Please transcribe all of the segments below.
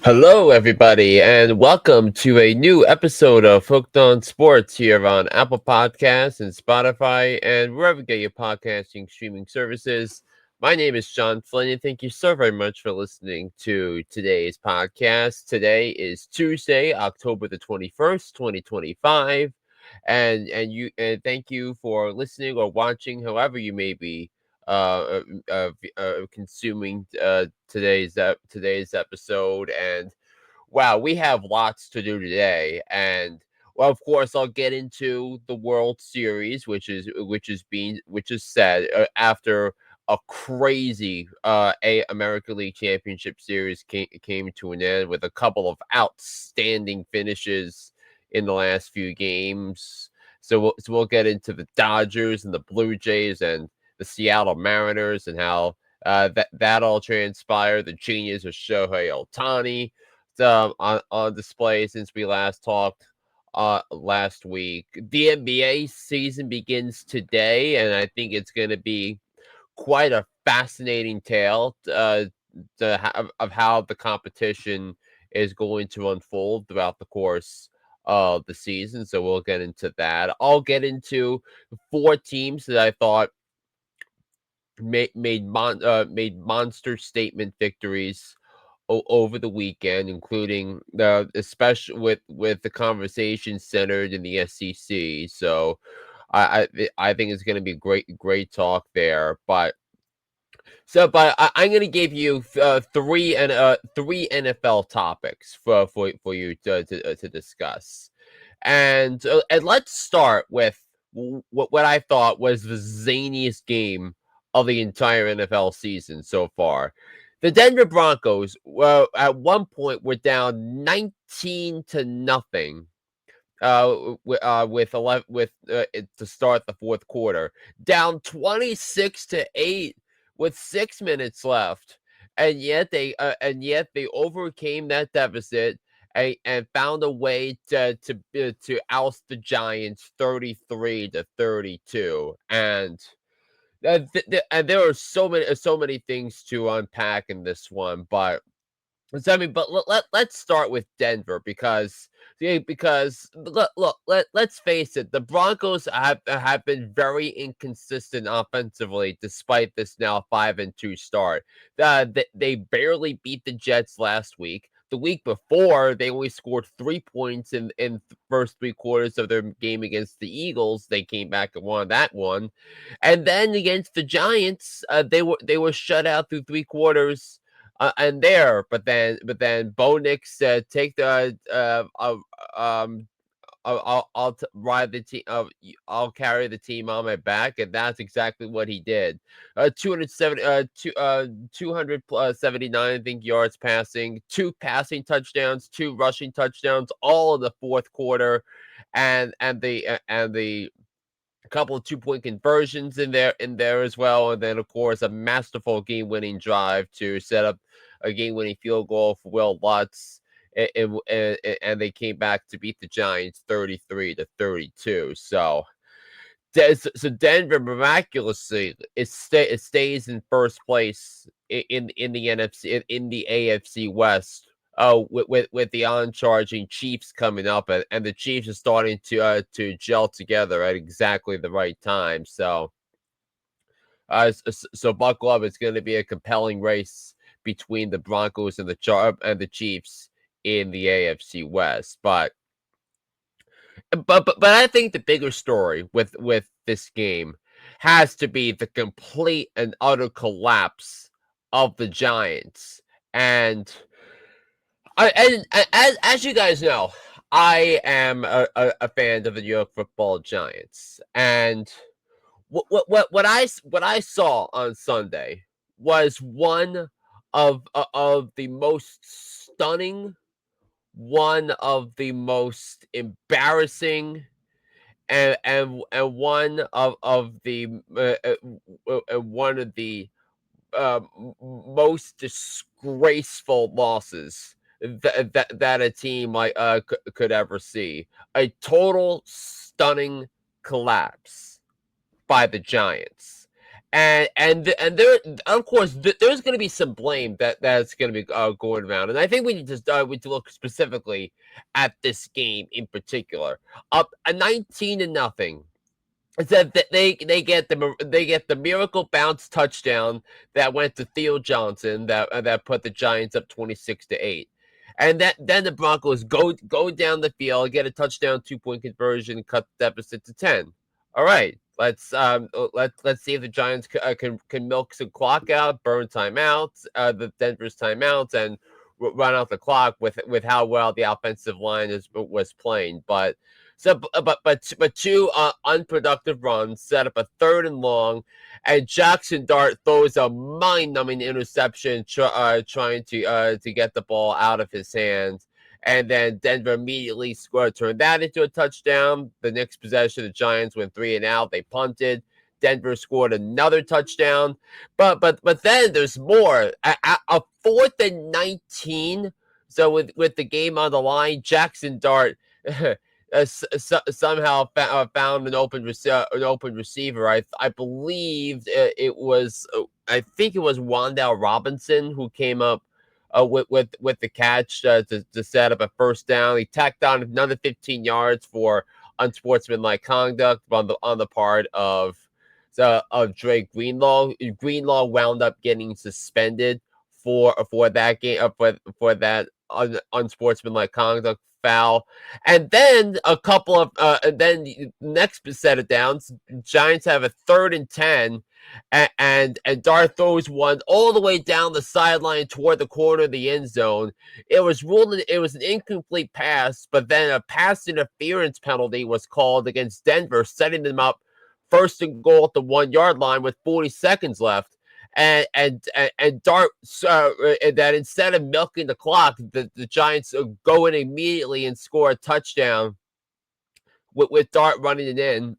Hello, everybody, and welcome to a new episode of Hooked on Sports here on Apple Podcasts and Spotify and wherever you get your podcasting streaming services. My name is John Flynn, and thank you so very much for listening to today's podcast. Today is Tuesday, October the 21st, 2025, and thank you for listening or watching, however you may be consuming today's episode. And wow, we have lots to do today. And well, of course, I'll get into the World Series, which is said after a crazy American League Championship Series came to an end with a couple of outstanding finishes in the last few games. So we'll get into the Dodgers and the Blue Jays and the Seattle Mariners and how that all transpired. The genius of Shohei Ohtani on display since we last talked last week. The NBA season begins today, and I think it's going to be quite a fascinating tale of how the competition is going to unfold throughout the course of the season. So we'll get into that. I'll get into four teams that I thought made monster statement victories over the weekend, including the especially with the conversation centered in the SEC. So I think it's going to be great talk there. But I'm going to give you three NFL topics for you to discuss. And let's start with what I thought was the zaniest game of the entire NFL season so far. The Denver Broncos, well, at one point were down 19 to nothing. With 11 to start the fourth quarter, down 26-8 with 6 minutes left, and yet they overcame that deficit and found a way to oust the Giants 33-32. And there are so many things to unpack in this one, but let's start with Denver because yeah, because let's face it, the Broncos have been very inconsistent offensively despite this now 5-2 start. They barely beat the Jets last week. The week before, they only scored 3 points in the first three quarters of their game against the Eagles. They came back and won that one, and then against the Giants, they were shut out through three quarters and there, but then Bo Nix said, "Take the ride the team. I'll carry the team on my back," and that's exactly what he did. 279, I think, yards passing, two passing touchdowns, two rushing touchdowns, all in the fourth quarter, and the a couple of 2-point conversions in there as well, and then of course a masterful game-winning drive to set up a game-winning field goal for Will Lutz, and they came back to beat the Giants 33-32. So Denver miraculously it stays in first place in the NFC in the AFC West. Oh, with the on-charging Chiefs coming up, and the Chiefs are starting to gel together at exactly the right time. So buckle up. It's going to be a compelling race between the Broncos and the Chiefs in the AFC West. But I think the bigger story with this game has to be the complete and utter collapse of the Giants. And as you guys know, I am a fan of the New York Football Giants, and what I saw on Sunday was one of the most stunning, one of the most embarrassing, and one of the most disgraceful losses that a team could ever see. A total stunning collapse by the Giants. and there, of course, there's going to be some blame that's going to be going around, and I think we need to look specifically at this game in particular. Up a 19-0. It said that they get the miracle bounce touchdown that went to Theo Johnson that put the Giants up 26-8. And then the Broncos go down the field, get a touchdown 2-point conversion, cut the deficit to 10. All right, let's see if the Giants can milk some clock out, burn timeouts, the Denver's timeouts, and run out the clock with how well the offensive line was playing. But two unproductive runs set up a 3rd and long, and Jackson Dart throws a mind-numbing interception, trying to get the ball out of his hands, and then Denver immediately turned that into a touchdown. The next possession, the Giants went 3-and-out. They punted. Denver scored another touchdown, but then there's more. A 4th and 19. So with the game on the line, Jackson Dart somehow found an open receiver. I believe I think it was Wan'Dale Robinson who came up with the catch to set up a 1st down. He tacked on another 15 yards for unsportsmanlike conduct on the part of Drake Greenlaw. Greenlaw wound up getting suspended for that game for that unsportsmanlike conduct foul. And then then the next set of downs, Giants have a 3rd and 10, and Dart throws one all the way down the sideline toward the corner of the end zone. It was an incomplete pass, but then a pass interference penalty was called against Denver, setting them up 1st and goal at the 1-yard line with 40 seconds left. And Dart that instead of milking the clock, the Giants go in immediately and score a touchdown with Dart running it in.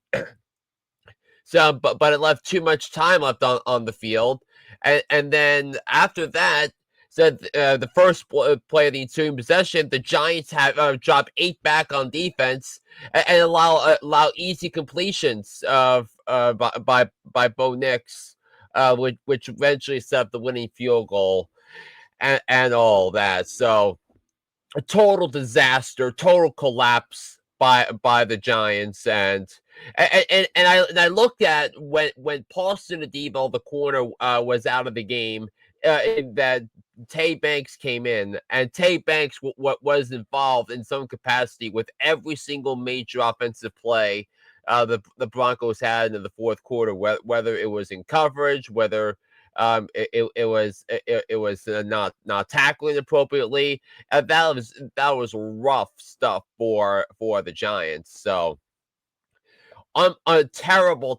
So, but it left too much time left on the field, and then after that, so the first play of the ensuing possession, the Giants have dropped 8 back on defense and allow easy completions by Bo Nix, which eventually set up the winning field goal and all that. So a total disaster, total collapse by the Giants, and I looked at when Paulson Adebo, the corner, was out of the game, that Tay Banks came in, and Tay Banks was involved in some capacity with every single major offensive play the Broncos had in the 4th quarter, whether it was in coverage, whether it was not tackling appropriately. That was rough stuff for the Giants. So a terrible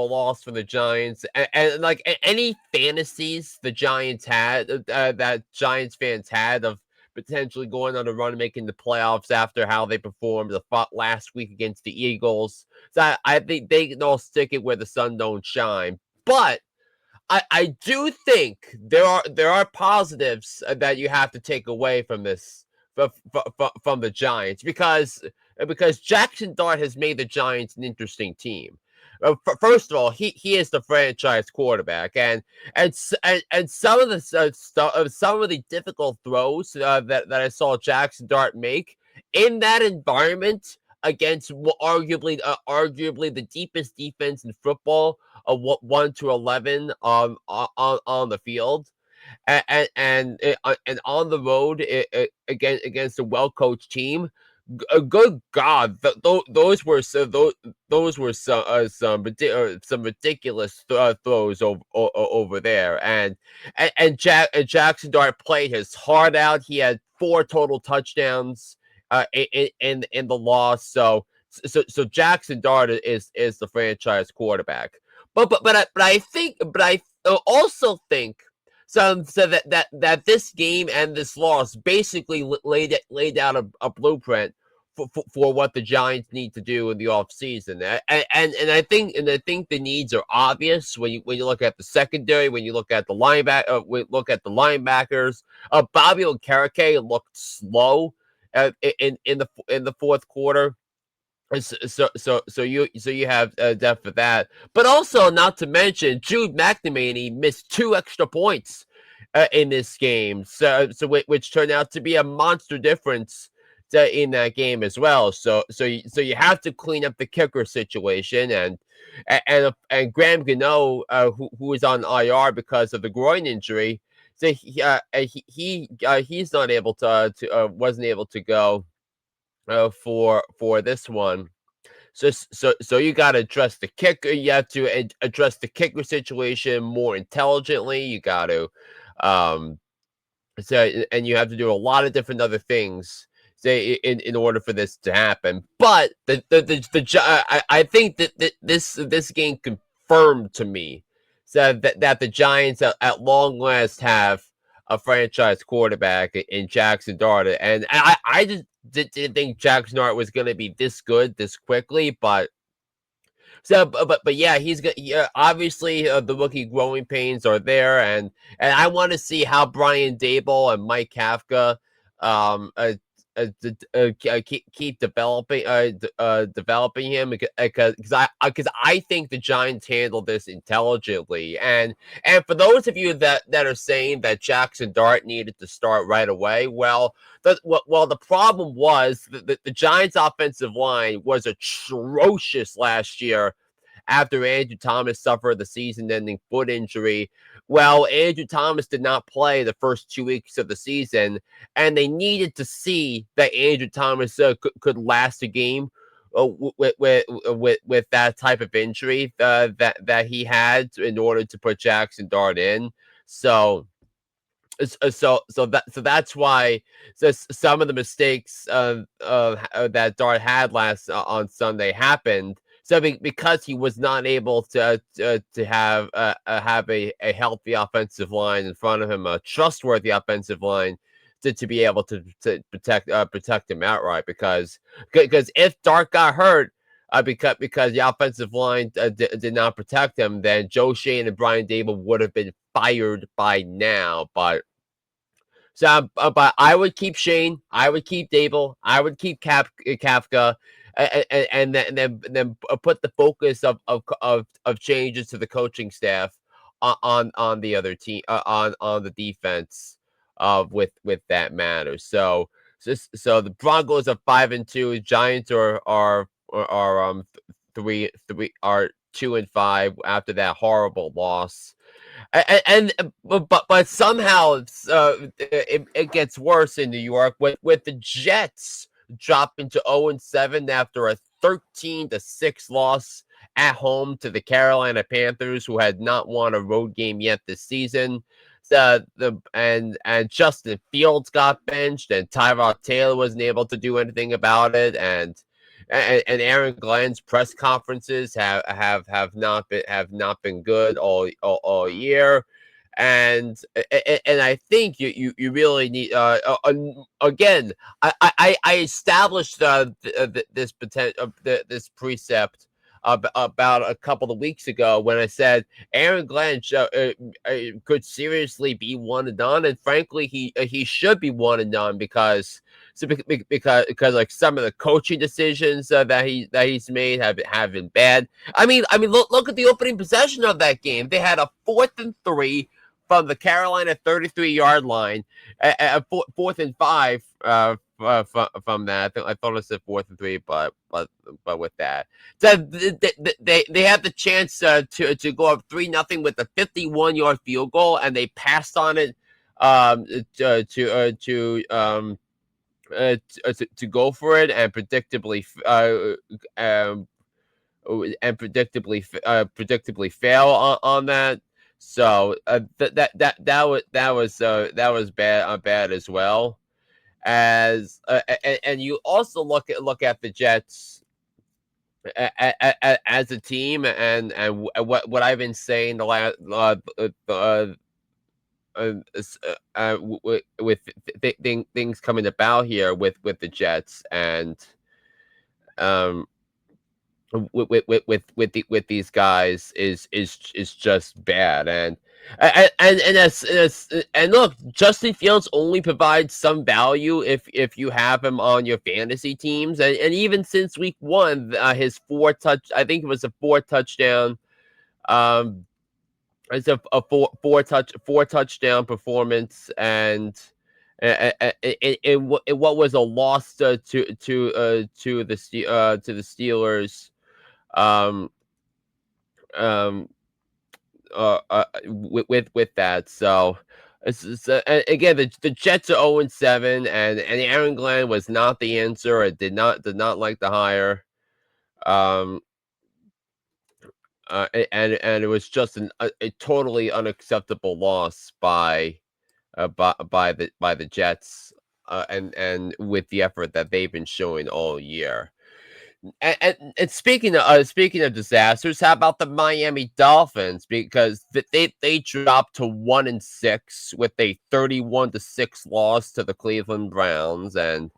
loss for the Giants, and like any fantasies the Giants had, that Giants fans had of potentially going on a run and making the playoffs after how they performed last week against the Eagles. So I think they can all stick it where the sun don't shine. But I do think there are positives that you have to take away from this from the Giants, because Jackson Dart has made the Giants an interesting team. First of all, he is the franchise quarterback, and some of the some of the difficult throws that I saw Jackson Dart make in that environment against arguably the deepest defense in football, 1 to 11 on the field, and on the road, against a well coached team. Good God, those were some ridiculous throws over there, and Jackson Dart played his heart out. He had 4 total touchdowns in the loss. So Jackson Dart is the franchise quarterback. But I also think so that this game and this loss basically laid out a blueprint for what the Giants need to do in the offseason. And I think the needs are obvious when you look at the secondary, when you look at the linebackers. Bobby Okereke looked slow in the 4th quarter. So you have depth for that, but also not to mention Jude McNamee missed 2 extra points in this game, which turned out to be a monster difference in that game as well. So you have to clean up the kicker situation, and Graham Gano, who is on IR because of the groin injury, so he's not able to wasn't able to go for this one. So you got to address the kicker. You have to address the kicker situation more intelligently. You got to, um, and you have to do a lot of different other things. Say in order for this to happen. But I think that this game confirmed to me that the Giants at long last have a franchise quarterback in Jackson Dart, and I just didn't think Jackson Dart was going to be this good this quickly, but yeah, he's got, yeah, obviously the rookie growing pains are there, and I want to see how Brian Dable and Mike Kafka um uh, keep developing developing him, because I think the Giants handle this intelligently, and for those of you that are saying that Jackson Dart needed to start right away, the problem was the Giants offensive line was atrocious last year after Andrew Thomas suffered the season-ending foot injury. Well, Andrew Thomas did not play the first 2 weeks of the season, and they needed to see that Andrew Thomas could last a game with that type of injury that he had in order to put Jackson Dart in. So that's why some of the mistakes that Dart had last on Sunday happened. So because he was not able to have a healthy offensive line in front of him, a trustworthy offensive line to be able to protect him outright. Because if Dart got hurt, because the offensive line did not protect him, then Joe Shane and Brian Dable would have been fired by now. But I would keep Shane. I would keep Dable. I would keep Kafka, and then put the focus of changes to the coaching staff on the other team, on the defense with that matter. So the Broncos are 5-2. Giants are 2-5 after that horrible loss. But somehow it gets worse in New York with the Jets dropping to 0-7 after a 13-6 loss at home to the Carolina Panthers, who had not won a road game yet this season. And Justin Fields got benched, and Tyrod Taylor wasn't able to do anything about it, and Aaron Glenn's press conferences have not been good all year, and I think you really need again. I established this potential this precept about a couple of weeks ago when I said Aaron Glenn could seriously be one and done, and frankly, he should be one and done because like some of the coaching decisions that he's made have been bad. I mean, look at the opening possession of that game. They had a 4th and 3 from the Carolina 33-yard line, fourth and 5 from that. I thought it said 4th and 3, but with that, so they had the chance to go up 3-0 with a 51-yard field goal, and they passed on it to go for it, and predictably fail on that. So that was bad as well. And you also look at the Jets as a team, and what I've been saying the last with things coming about here with the Jets, and um with these guys is just bad. And look, Justin Fields only provides some value if you have him on your fantasy teams, and even since week one, his I think it was a four touchdown, um, it's a four touchdown performance, and in what was a loss to the Steelers, um um with that. So again, the Jets are 0-7, and Aaron Glenn was not the answer. I did not like the hire. Um, and it was just a totally unacceptable loss by the Jets. And with the effort that they've been showing all year. And speaking of disasters, how about the Miami Dolphins? Because they dropped to 1-6 with a 31-6 loss to the Cleveland Browns, and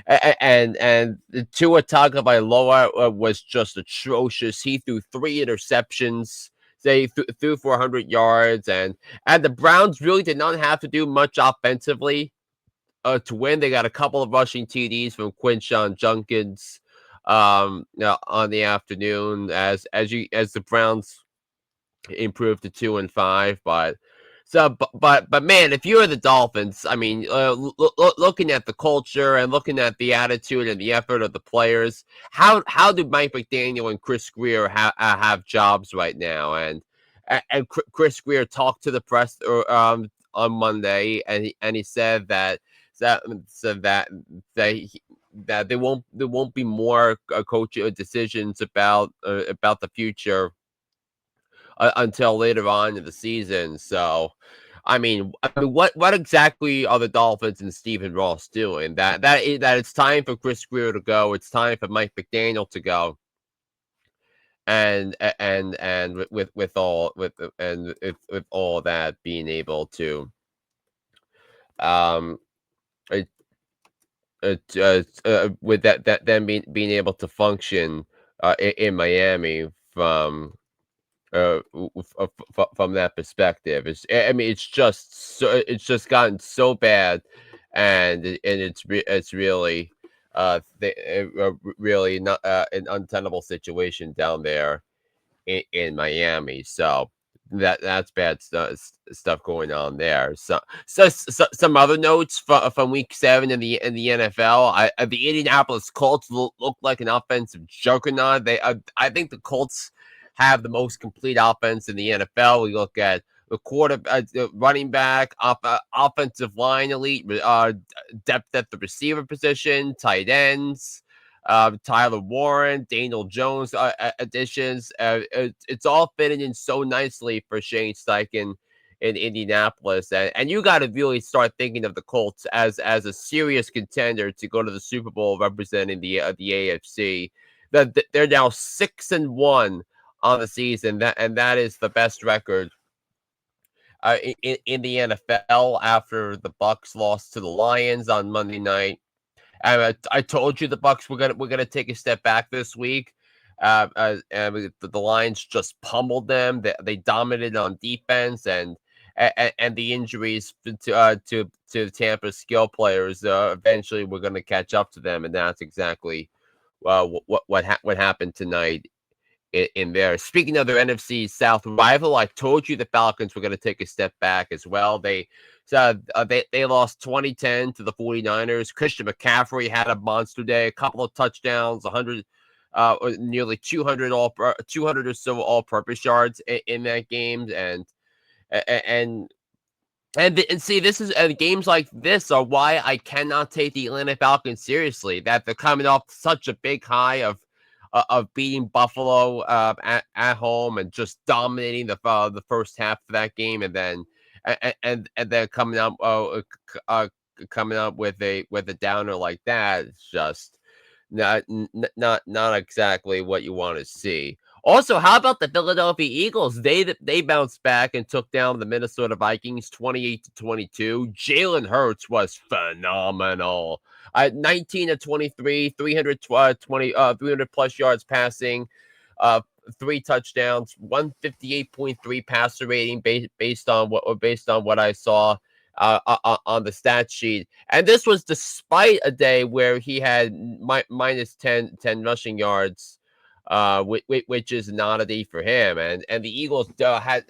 the Tua Tagovailoa was just atrocious. He threw three interceptions. They threw for 100 yards, and the Browns really did not have to do much offensively to win. They got a couple of rushing TDs from Quinshawn Junkins on the afternoon as the Browns improved to 2-5. But man, if you're the Dolphins, I mean, looking at the culture and looking at the attitude and the effort of the players, how do Mike McDaniel and Chris Greer have jobs right now? And Chris Greer talked to the press on Monday, and he said that said that he, that there won't be more coaching decisions about the future until later on in the season. So, what exactly are the Dolphins and Stephen Ross doing? That it's time for Chris Greer to go. It's time for Mike McDaniel to go. And with all that being able to um with that them being able to function in Miami from that perspective. It's just gotten so bad, and it's really really not an untenable situation down there in Miami. So that's bad stuff going on there. So some other notes from week 7 in the NFL. The Indianapolis Colts look like an offensive juggernaut. I think the Colts have the most complete offense in the NFL. We look at the running back, offensive line elite, depth at the receiver position, tight ends, Tyler Warren, Daniel Jones additions. It's all fitting in so nicely for Shane Steichen in Indianapolis, and you got to really start thinking of the Colts as a serious contender to go to the Super Bowl representing the AFC. That they're now 6-1 on the season, that is the best record in the NFL after the Bucks lost to the Lions on Monday night. I told you the Bucks we're gonna take a step back this week. The Lions just pummeled them. They dominated on defense, and the injuries to Tampa's skill players eventually we're gonna catch up to them, and that's exactly what happened tonight in there. Speaking of their NFC South rival, I told you the Falcons were going to take a step back as well. They lost 2010 to the 49ers. Christian McCaffrey had a monster day, a couple of touchdowns, 100 nearly 200 or so all-purpose yards in that game, and see, this is games like this are why I cannot take the Atlanta Falcons seriously. That they're coming off such a big high of beating Buffalo at home and just dominating the first half of that game, and then coming up with a downer like that. It's just not exactly what you want to see. Also, how about the Philadelphia Eagles? They bounced back and took down the Minnesota Vikings 28-22. Jalen Hurts was phenomenal. 19 of 23, 300 plus yards passing, 3 touchdowns, 158.3 passer rating based on what I saw on the stat sheet. And this was despite a day where he had minus 10 rushing yards, which is not a day for him. And the Eagles had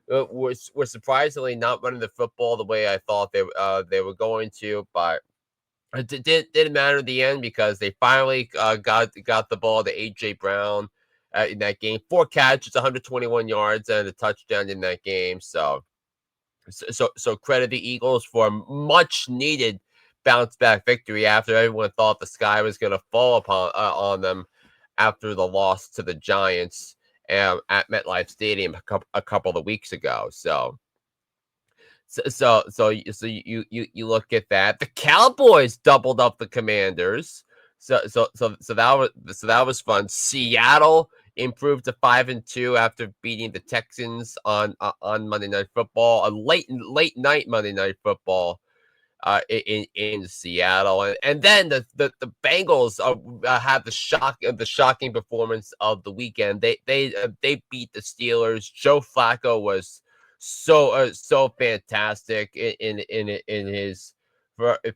were surprisingly not running the football the way I thought they were going to, but it didn't matter in the end because they finally got the ball to AJ Brown in that game. 4 catches, 121 yards, and a touchdown in that game. So credit the Eagles for a much needed bounce back victory after everyone thought the sky was going to fall upon on them after the loss to the Giants at MetLife Stadium a couple of weeks ago. So you look at that. The Cowboys doubled up the Commanders. So that was fun. Seattle improved to 5-2 after beating the Texans on Monday Night Football, a late night Monday Night Football in Seattle, and then the Bengals had the shocking performance of the weekend. They beat the Steelers. Joe Flacco was so fantastic in his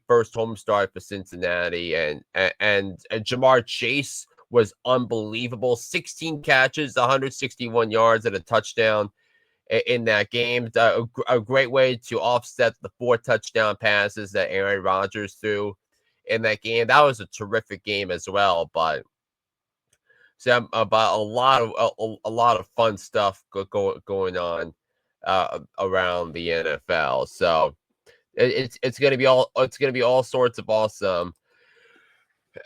first home start for Cincinnati, and Jamar Chase was unbelievable. 16 catches, 161 yards, and a touchdown in that game. A great way to offset the 4 touchdown passes that Aaron Rodgers threw in that game. That was a terrific game as well. But about a lot of fun stuff going on around the NFL. So it's gonna be all sorts of awesome.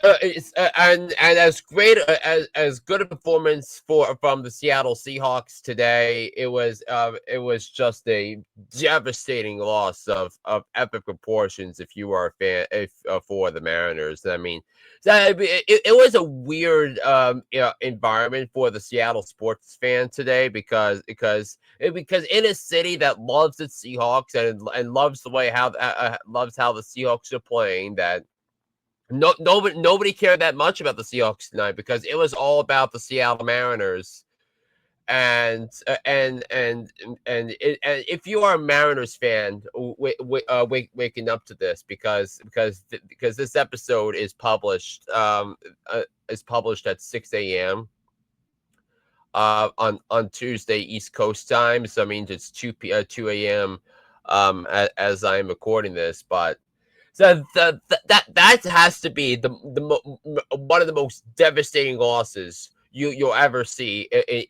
And as great as good a performance from the Seattle Seahawks today, it was just a devastating loss of epic proportions. If you are a fan, if for the Mariners, I mean, it was a weird environment for the Seattle sports fan today because in a city that loves its Seahawks and loves the way loves how the Seahawks are playing, that nobody cared that much about the Seahawks tonight because it was all about the Seattle Mariners. And if you are a Mariners fan, waking up to this because this episode is published at 6 a.m. On Tuesday East Coast time, so that means it's 2 a.m. As I'm recording this, but. So that has to be one of the most devastating losses you'll ever see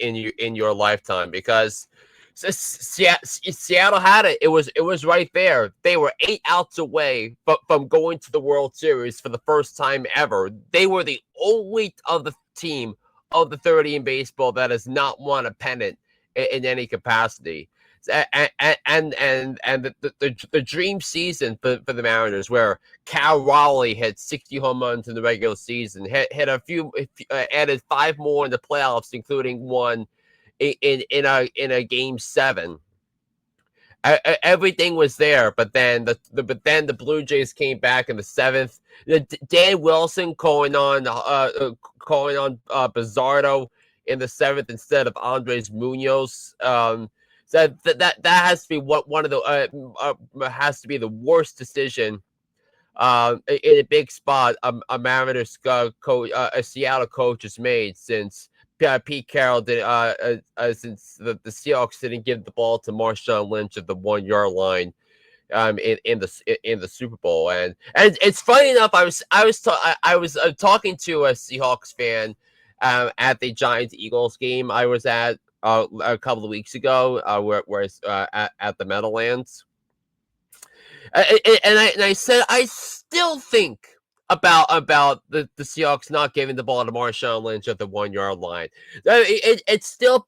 in your lifetime, because Seattle had it. It was right there. They were 8 outs away from going to the World Series for the first time ever. They were the only of the team of the 30 in baseball that has not won a pennant in any capacity. And the dream season for the Mariners, where Cal Raleigh had 60 home runs in the regular season, had added 5 more in the playoffs, including one in a game 7. Everything was there, but then the Blue Jays came back in the 7th. Dan Wilson calling on Bizzardo in the 7th instead of Andres Munoz. So that has to be one of the has to be the worst decision in a big spot a Mariners a Seattle coach has made since Pete Carroll did since the Seahawks didn't give the ball to Marshawn Lynch at the 1 yard line in the Super Bowl. And it's funny enough, I was talking to a Seahawks fan at the Giants Eagles game I was at a couple of weeks ago, at the Meadowlands, and I said I still think about the Seahawks not giving the ball to Marshawn Lynch at the 1 yard line. It still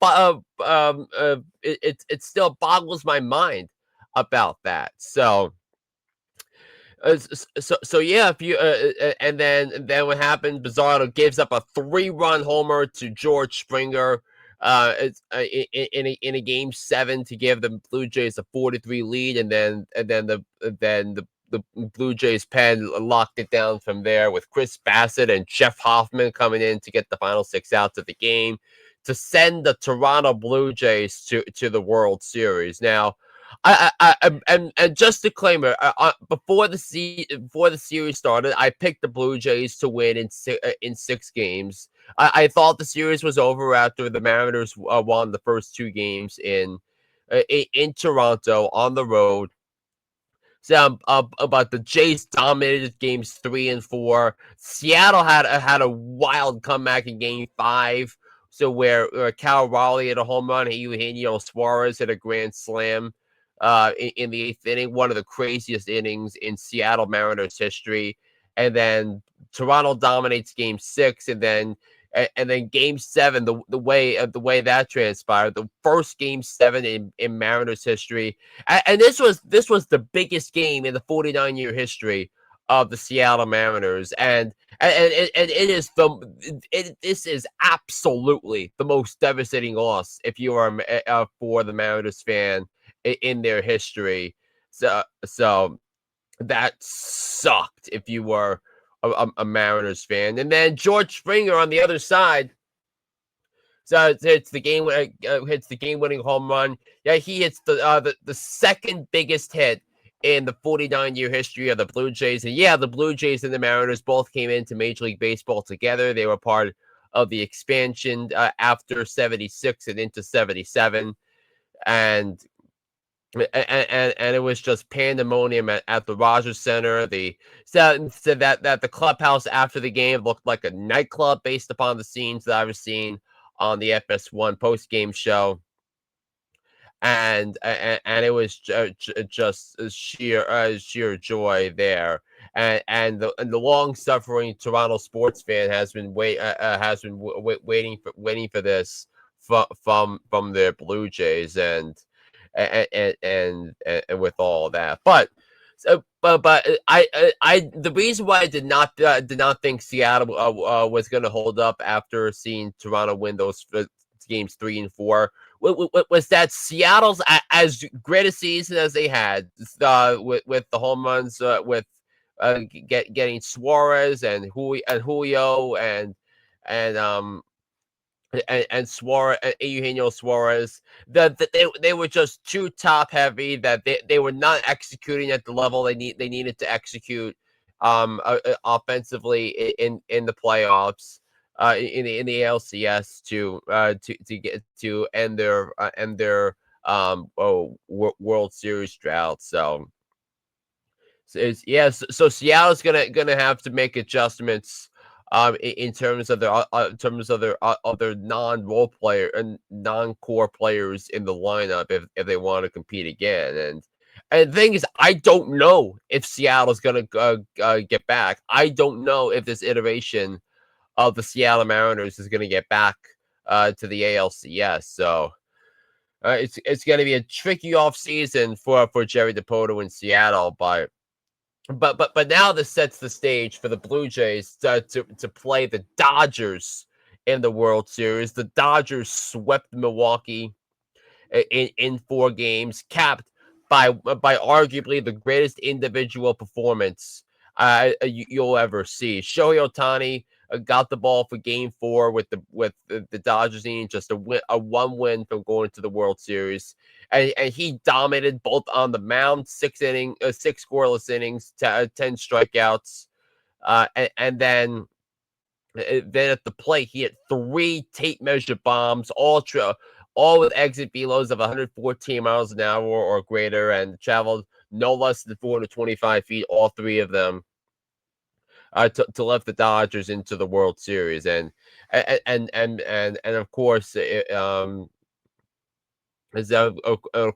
boggles my mind about that. So yeah, if you and then what happened? Bizzardo gives up a 3-run homer to George Springer in a game 7 to give the Blue Jays a 4-3 lead, and then the Blue Jays pen locked it down from there with Chris Bassett and Jeff Hoffman coming in to get the final 6 outs of the game. to send the Toronto Blue Jays to the World Series. Now, and just disclaimer, before the series started, I picked the Blue Jays to win in 6 games. I thought the series was over after the Mariners won the first 2 games in Toronto on the road. So, but the Jays dominated games 3 and 4. Seattle had a wild comeback in Game 5. So where Cal Raleigh hit a home run, Eugenio Suarez hit a grand slam in the 8th inning, one of the craziest innings in Seattle Mariners history. And then Toronto dominates Game 6, and then Game 7, the way that transpired, the first Game 7 in Mariners history, and this was the biggest game in the 49-year history of the Seattle Mariners, and this is absolutely the most devastating loss if you are for the Mariners fan in their history. So that sucked if you were a Mariners fan. And then George Springer on the other side, so hits the game-winning home run. Yeah, he hits the second biggest hit in the 49-year history of the Blue Jays. And yeah, the Blue Jays and the Mariners both came into Major League Baseball together. They were part of the expansion after 76 and into 77. And it was just pandemonium at the Rogers Center. The said that the clubhouse after the game looked like a nightclub based upon the scenes that I was seeing on the FS1 post game show, and it was just sheer joy there. And the long suffering Toronto sports fan has been waiting for this from their Blue Jays, and with all that. But the reason why I did not think Seattle was going to hold up after seeing Toronto win those games 3 and 4 was that Seattle's, as great a season as they had, with the home runs, with getting Suarez and Julio and Suarez, Eugenio Suarez, that they were just too top heavy. That they were not executing at the level they needed to execute, offensively in the playoffs, in the ALCS to get to end their World Series drought. So Seattle's gonna have to make adjustments in terms of their other non-role player and non-core players in the lineup if they want to compete again. And the thing is, I don't know if Seattle's gonna get back. I don't know if this iteration of the Seattle Mariners is gonna get back to the ALCS. So it's gonna be a tricky off season for Jerry Dipoto in Seattle, but now this sets the stage for the Blue Jays to play the Dodgers in the World Series. The Dodgers swept Milwaukee in 4 games, capped by arguably the greatest individual performance you'll ever see. Shohei Ohtani got the ball for Game 4 with the Dodgers needing just a 1 win from going to the World Series, and he dominated both on the mound, 6 scoreless innings, 10 strikeouts, and then at the plate he hit 3 tape measure bombs, all with exit velos of 114 miles an hour or greater, and traveled no less than 425 feet, all 3 of them, to lift the Dodgers into the World Series. And of course, of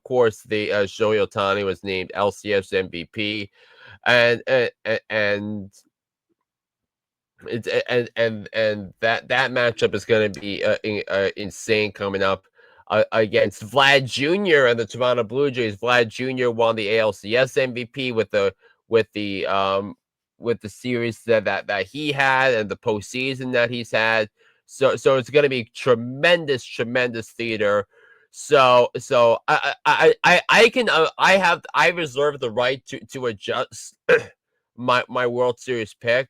course, the Shohei Ohtani was named ALCS MVP, and it's and that matchup is going to be insane coming up against Vlad Jr. and the Toronto Blue Jays. Vlad Jr. won the ALCS MVP with the series that he had and the postseason that he's had. So it's going to be tremendous theater. So I reserve the right to adjust my World Series pick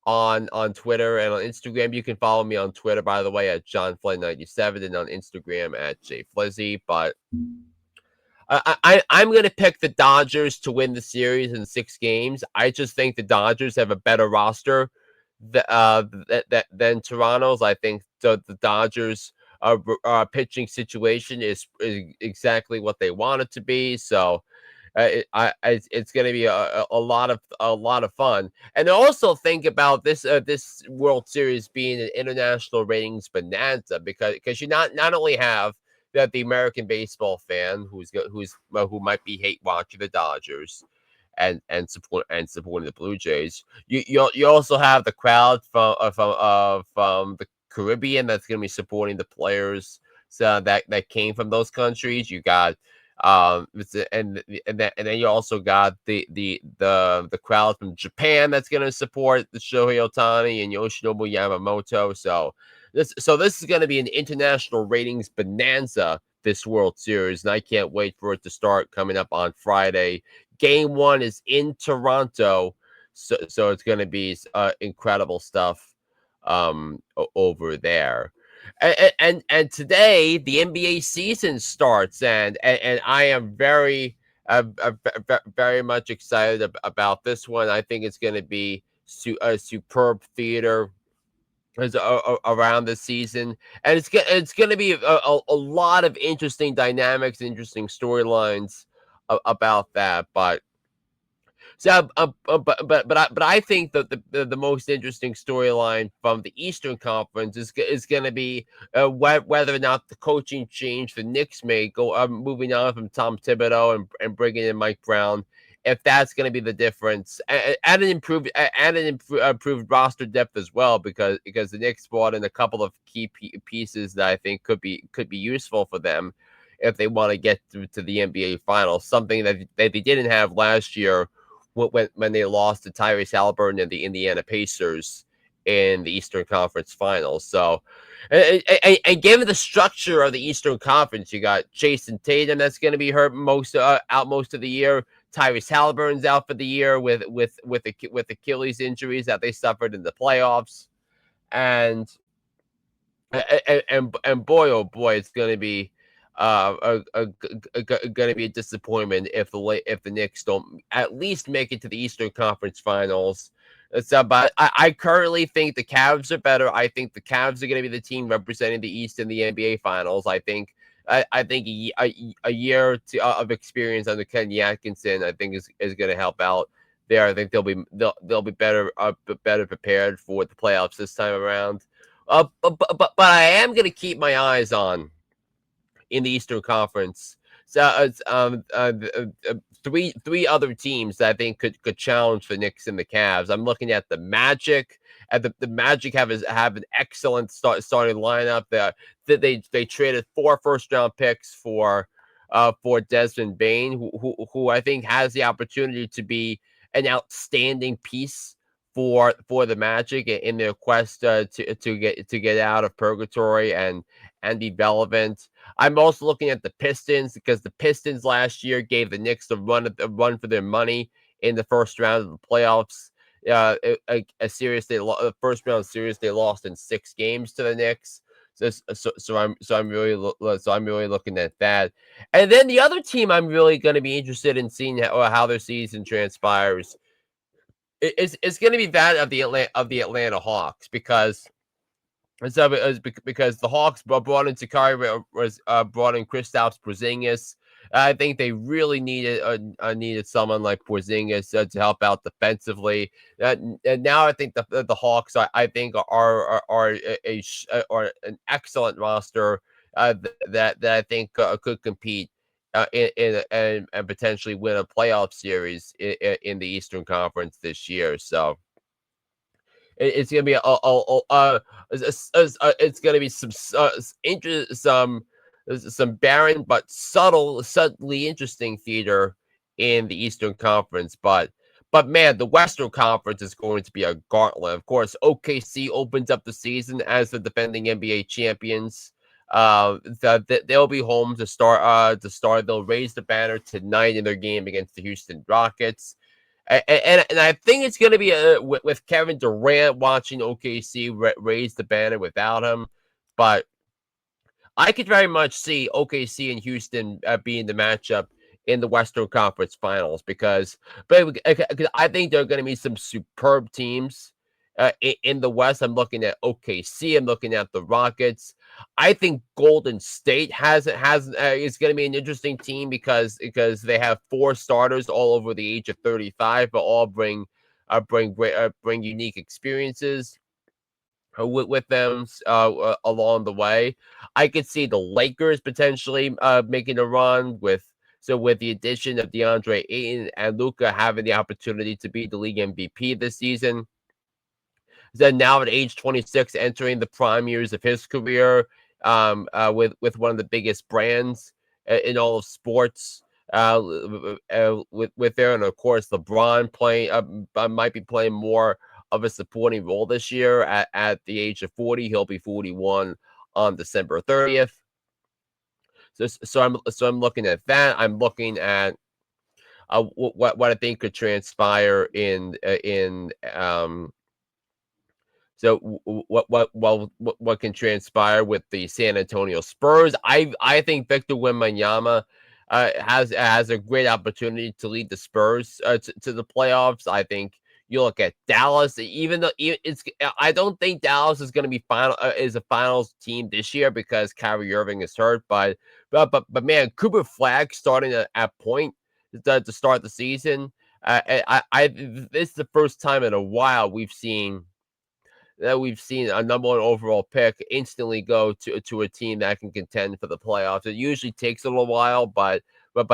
on Twitter and on Instagram. You can follow me on Twitter, by the way, at JohnFlynn97 and on Instagram at JFlizzy. But I'm going to pick the Dodgers to win the series in 6 games. I just think the Dodgers have a better roster than Toronto's. I think the Dodgers pitching situation is exactly what they want it to be. So it's going to be a lot of fun. And also think about this World Series being an international ratings bonanza because you not only have that the American baseball fan who might be hate watching the Dodgers and supporting the Blue Jays. You also have the crowd from the Caribbean that's going to be supporting the players that came from those countries. You got and then you also got the crowd from Japan that's going to support the Shohei Ohtani and Yoshinobu Yamamoto. So this is going to be an international ratings bonanza, this World Series, and I can't wait for it to start coming up on Friday. Game 1 is in Toronto, so it's going to be incredible stuff over there. And today the NBA season starts, and I am very much excited about this one. I think it's going to be a superb theater around the season, and it's going to be a lot of interesting dynamics, interesting storylines about that. But I think that the most interesting storyline from the Eastern Conference is going to be whether or not the coaching change the Knicks may go moving on from Tom Thibodeau and bringing in Mike Brown. If that's going to be the difference, and improved roster depth as well, because the Knicks brought in a couple of key pieces that I think could be useful for them if they want to get to the NBA Finals, something that they didn't have last year when they lost to Tyrese Halliburton and the Indiana Pacers in the Eastern Conference Finals. So, and given the structure of the Eastern Conference, you got Jason Tatum that's going to be hurt out most of the year. Tyrese Halliburton's out for the year with Achilles injuries that they suffered in the playoffs, and and boy, oh boy, it's going to be going to be a disappointment if the Knicks don't at least make it to the Eastern Conference Finals. So, but I currently think the Cavs are better. I think the Cavs are going to be the team representing the East in the NBA Finals. I think a year of experience under Kenny Atkinson, I think is going to help out there. I think they'll be better prepared for the playoffs this time around. But I am going to keep my eyes on in the Eastern Conference. So it's three other teams that I think could challenge the Knicks and the Cavs. I'm looking at the Magic. The Magic have an excellent starting lineup. They traded 4 first-round picks for Desmond Bane, who I think has the opportunity to be an outstanding piece for the Magic in their quest to get out of purgatory and be relevant. I'm also looking at the Pistons because the Pistons last year gave the Knicks a run for their money in the first round of the playoffs. The first round series they lost in 6 games to the Knicks. So I'm really looking at that. And then the other team I'm really going to be interested in seeing how their season transpires is going to be that of the Atlanta Hawks because because the Hawks brought in brought in Kristaps Porzingis. I think they really needed someone like Porzingis to help out defensively. And now I think the Hawks I think are an excellent roster that I think could compete and potentially win a playoff series in the Eastern Conference this year. So it's gonna be it's gonna be some barren but subtly interesting theater in the Eastern Conference. But man, the Western Conference is going to be a gauntlet. Of course, OKC opens up the season as the defending NBA champions. They'll be home to start. They'll raise the banner tonight in their game against the Houston Rockets. And I think it's going to be with Kevin Durant watching OKC raise the banner without him, but I could very much see OKC and Houston being the matchup in the Western Conference Finals because I think there are going to be some superb teams in the West. I'm looking at OKC. I'm looking at the Rockets. I think Golden State has is going to be an interesting team because they have four starters all over the age of 35, but all bring unique experiences with them along the way. I could see the Lakers potentially making a run with the addition of DeAndre Ayton and Luka having the opportunity to be the league MVP this season. Then now at age 26, entering the prime years of his career, with one of the biggest brands in all of sports. With there, and of course LeBron playing might be playing more of a supporting role this year at the age of 40. He'll be 41 on December 30th. So I'm looking at that. I'm looking at what I think could transpire what can transpire with the San Antonio Spurs? I think Victor Wembanyama has a great opportunity to lead the Spurs to the playoffs. I think you look at Dallas, even though I don't think Dallas is going to be is a finals team this year because Kyrie Irving is hurt. But man, Cooper Flag starting at point to start the season. This is the first time in a while we've seen a number one overall pick instantly go to a team that can contend for the playoffs. It usually takes a little while, but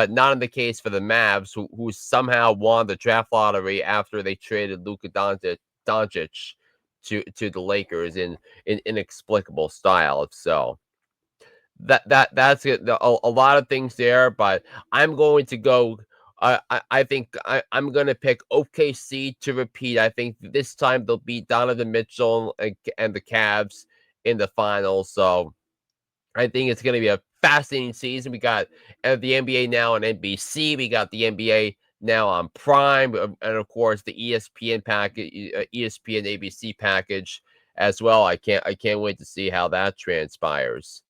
not in the case for the Mavs, who somehow won the draft lottery after they traded Luka Doncic to the Lakers in inexplicable style. So that's it. A lot of things there, but I'm going to go. I think I'm going to pick OKC to repeat. I think this time they'll beat Donovan Mitchell and the Cavs in the finals. So I think it's going to be a fascinating season. We got the NBA now on NBC. We got the NBA now on Prime, and of course the ESPN package, ESPN ABC package as well. I can't wait to see how that transpires.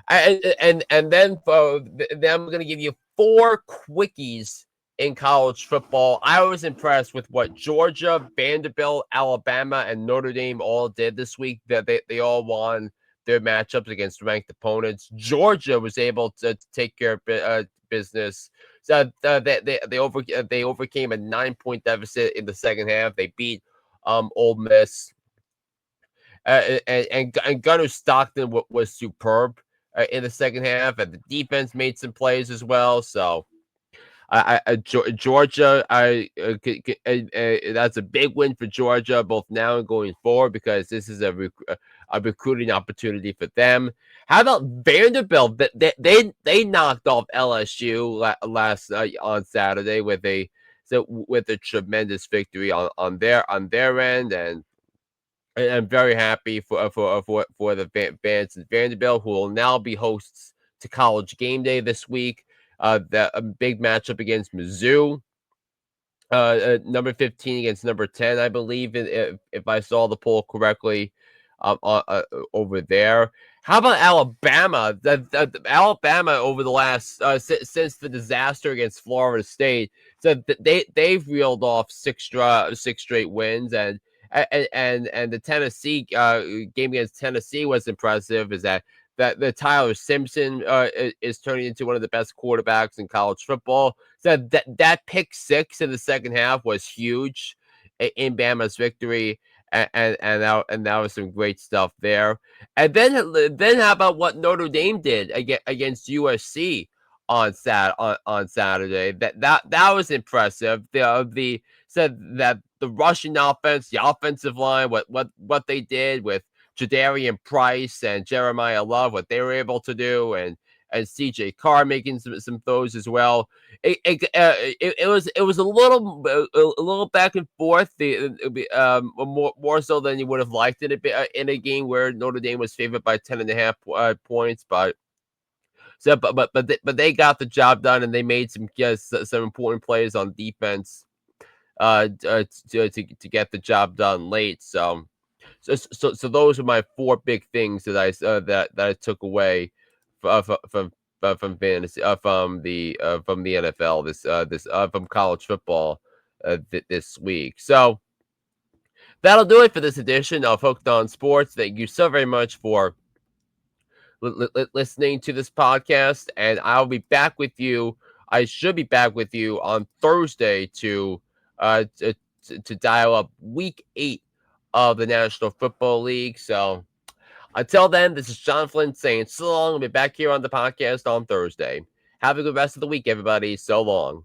And then I'm going to give you four quickies in college football. I was impressed with what Georgia, Vanderbilt, Alabama, and Notre Dame all did this week. That they all won their matchups against ranked opponents. Georgia was able to take care of business. So they overcame a 9-point deficit in the second half. They beat Ole Miss. And Gunnar Stockton was superb in the second half, and the defense made some plays as well. So Georgia, that's a big win for Georgia, both now and going forward, because this is a recruiting opportunity for them. How about Vanderbilt? They knocked off LSU last on Saturday with a tremendous victory on their end, and I'm very happy for the fans in Vanderbilt, who will now be hosts to College Game Day this week. A big matchup against Mizzou, number 15 against number 10, I believe, if I saw the poll correctly, over there. How about Alabama? Alabama over the last since the disaster against Florida State, so they've reeled off six straight wins, and the Tennessee game against Tennessee was impressive. Is that the Tyler Simpson is turning into one of the best quarterbacks in college football. So that pick six in the second half was huge in Bama's victory, and that was some great stuff there. And then how about what Notre Dame did against USC on Saturday? That was impressive. The said that the rushing offense, the offensive line, what they did with Jadarian Price and Jeremiah Love, what they were able to do, and CJ Carr making some throws as well. It was a little back and forth. More so than you would have liked it in a game where Notre Dame was favored by 10.5 points, but they got the job done, and they made some important plays on defense to get the job done late. So those are my four big things that I took away from fantasy from the NFL this from college football this week. So that'll do it for this edition of Hooked on Sports. Thank you so very much for listening to this podcast, and I'll be back with you. I should be back with you on Thursday uh to, to dial up Week 8 of the National Football League. So until then, this is John Flynn saying so long. I'll be back here on the podcast on Thursday. Have a good rest of the week, everybody. So long.